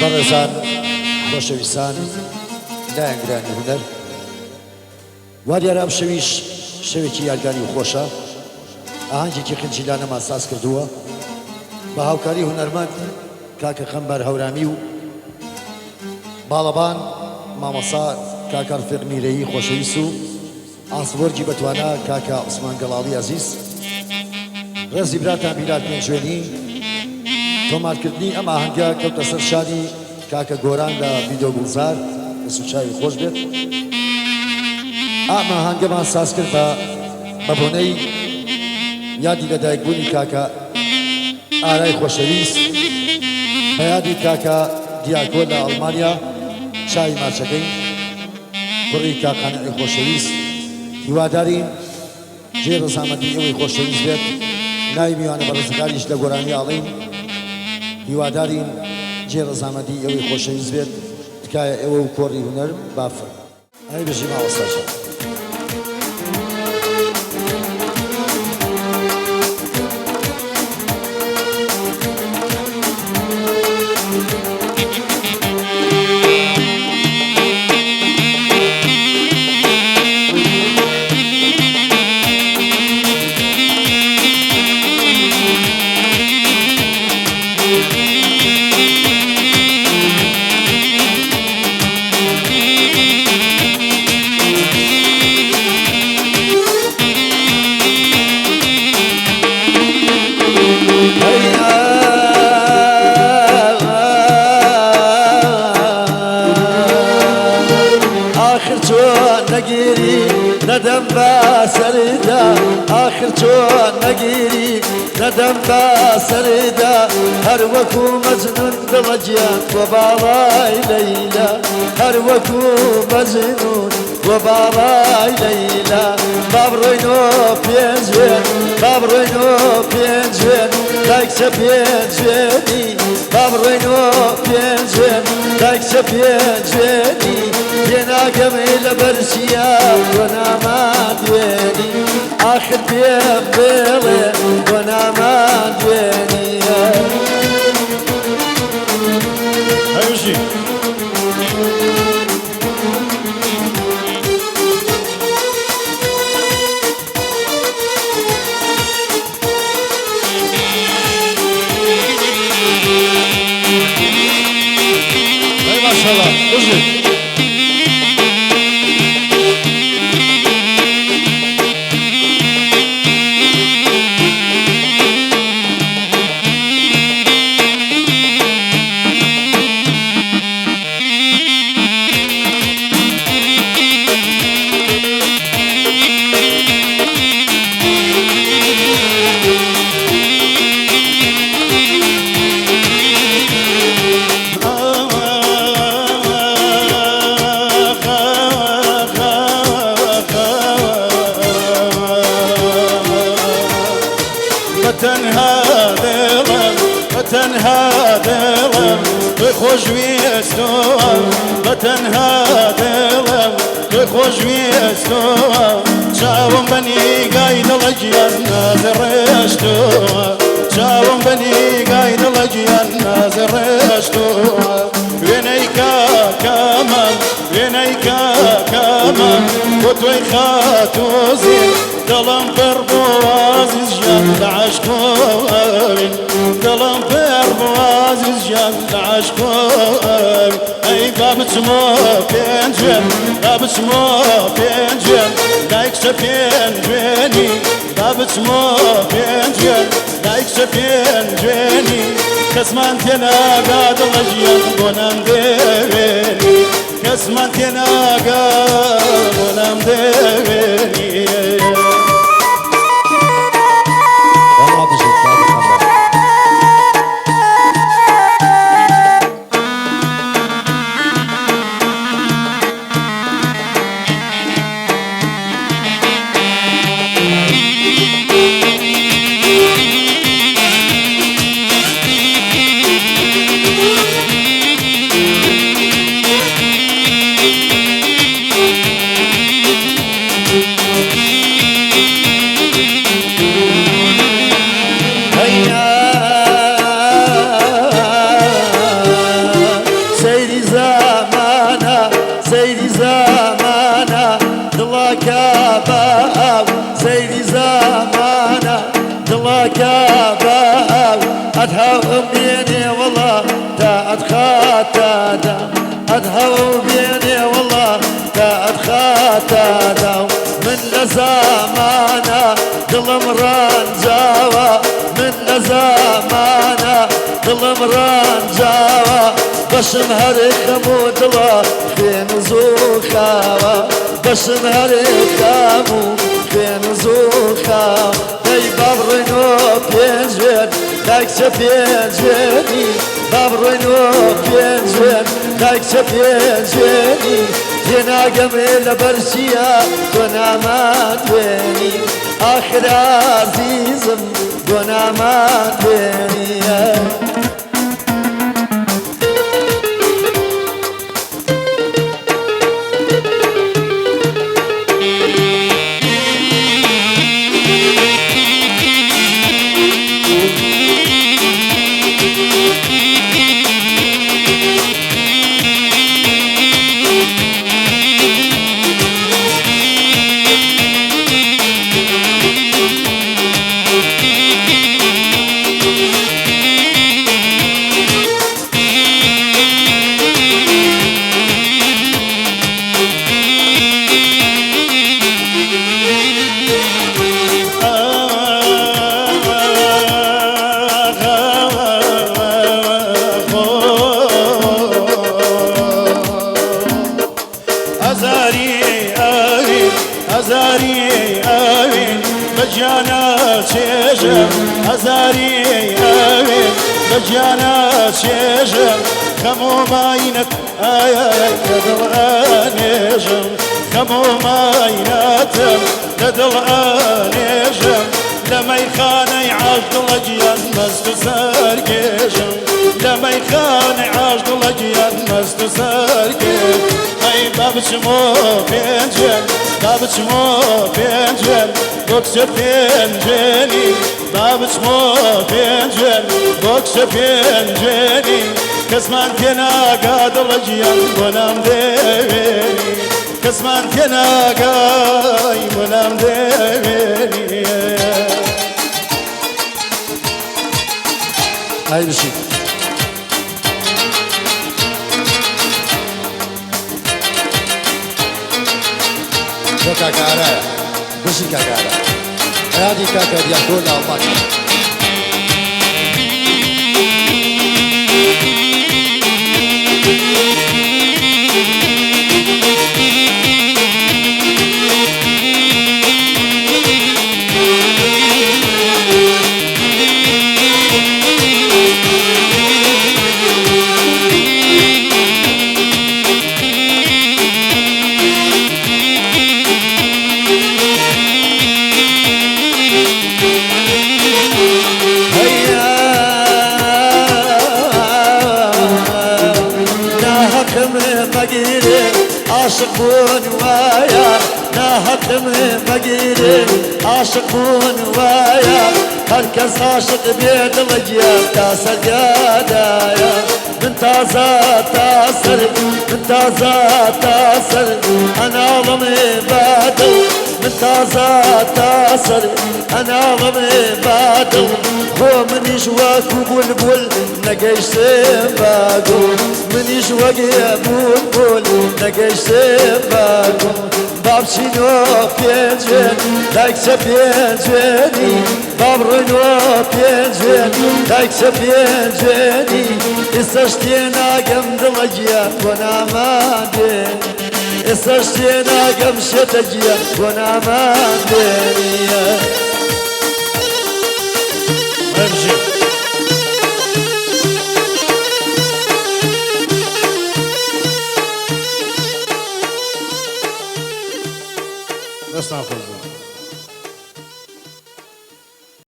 بەڕێزان خۆشەویستان لایەنگرانی هونەر وریارە ئەم شەویش شەوێکی یادگاری و خۆشە ئاهەنگێکی خنجیلانەمان ساز کردووە بە هاوکاری هونەرمەند کاکە خەمبەر هەورامی و باڵەبان مامۆستا کاکە ڕفیق میرەیی خۆشەویست و ئاسبۆرگی بەتوانە کاکە عوسمان گەڵاڵی عەزیز ڕێزی براتان بیرات پێنجوێنی تۆمارکردنی ئەم ئاهەنگە کەوتە سەر شانی کاکە گۆران لە ڤیدۆ گوڵزار دەسوچاوی خۆش بێت ئەم ئاهەنگەمان ساز کرد بە بۆنەی یادی لەدایکبوونی کاکە ئارای خۆشەویست بە یادی کاکە دیاکۆ لە ئەڵمانیا چاوی ماچەکەی کوڕی کاقانەعی خۆشەویست هیوادارین جێ ڕەزامەندی ئەوەی خۆشەویست بێت ناوی میوانە بەڕێزەکانیش لە گۆرانی ئاڵین هیوادارین جێ ڕەزامەندی ئەوەی خۆشەویست بێت تکایە ئێوە و کۆڕی هونەر بافە ئەی بژی ماوەستاژە ندم بسردا آخر چون نگیری ندم بسردا هر وکو مجنون دلجیان و بالای لیلا هر وکو مجنون و بالای لیلا بابروینو پینجوین بابروینو پینجوین دایکچه پینجوینی بابروینو پینجوین دایکچه پینجوینی يناقمي لبرشيا وانا ما دويني اخر بيم بيلي وانا ما دويني هايوشي هاي ما شاء الله وجهي بتنها دلم بخوش ویستوام بتنها دلم بخوش ویستوام چاوم بنی قاید لجیان نازرشتوام چاوم بنی قاید لجیان نازرشتوام وینیکا کامم وینیکا کامم وتوی خاتوزی دلم بر بوازیز جان عشقوام دلم بر بوازیز جان عشقوام ای بابتمو پنجم بابتمو پنجم دایک سپنجنی بابتمو پنجم دایک سپنجنی کسمان تنا قاد لجیان بونم دوینی کسمان تنا قاد بونم دوینی أدهو بيني والله تا أدخاتا أدهو بيني والله تا أدخاتا من لزامانا دل مران جاوا من لزامانا دل مران جاوا بشم هري خمود الله خين زوخاوا بشم هري خمو خين زوخاوا دي بابرنو بينجوين داكسة بينجويني بابرنو بينجوين داكسة بينجويني تينا قميل برشيا دونا ما دويني آخر عزيزم دونا ما دويني هزاري آوين بجانا تشيجم هزاري آوين بجانا تشيجم خمو ماينك آي كدل آنيجم خمو مايناتم كدل آنيجم لما يخاني عاشق الأجيال مستسار كيجم لما يخاني عاشق الأجيال مستسار كيجم أي بابتشمو بينجل بابتشمو بينجل بوكس بينجلي بابتشمو بينجل بوكس بينجلي كسمان كنا قاد الأجيال ونام ديني كسمان كنا قاي ونام ديني هاي بشي تو كاكارا بشي كاكارا هادي كاكا ديال كل ألمانيا عاشقون ويا ناهتم فقيري عاشقون ويا هركز عاشق بيد الأجيال تاسر يا دايا من تازا تاسر من تازا تاسر أنا ضمي بادل من تازا تاسر أنا ضمي بادل هو من يشواك وبلبل نقيش سيباقو من يشواك يا بلبل نقيش سيباقو بابشينو بينجين دايكسا بينجيني بابرينو بينجين دايكسا بينجيني إساشتينا قمد الأجيال وانا ما دين إساشتينا قمشة أجيال وانا ما دين امشي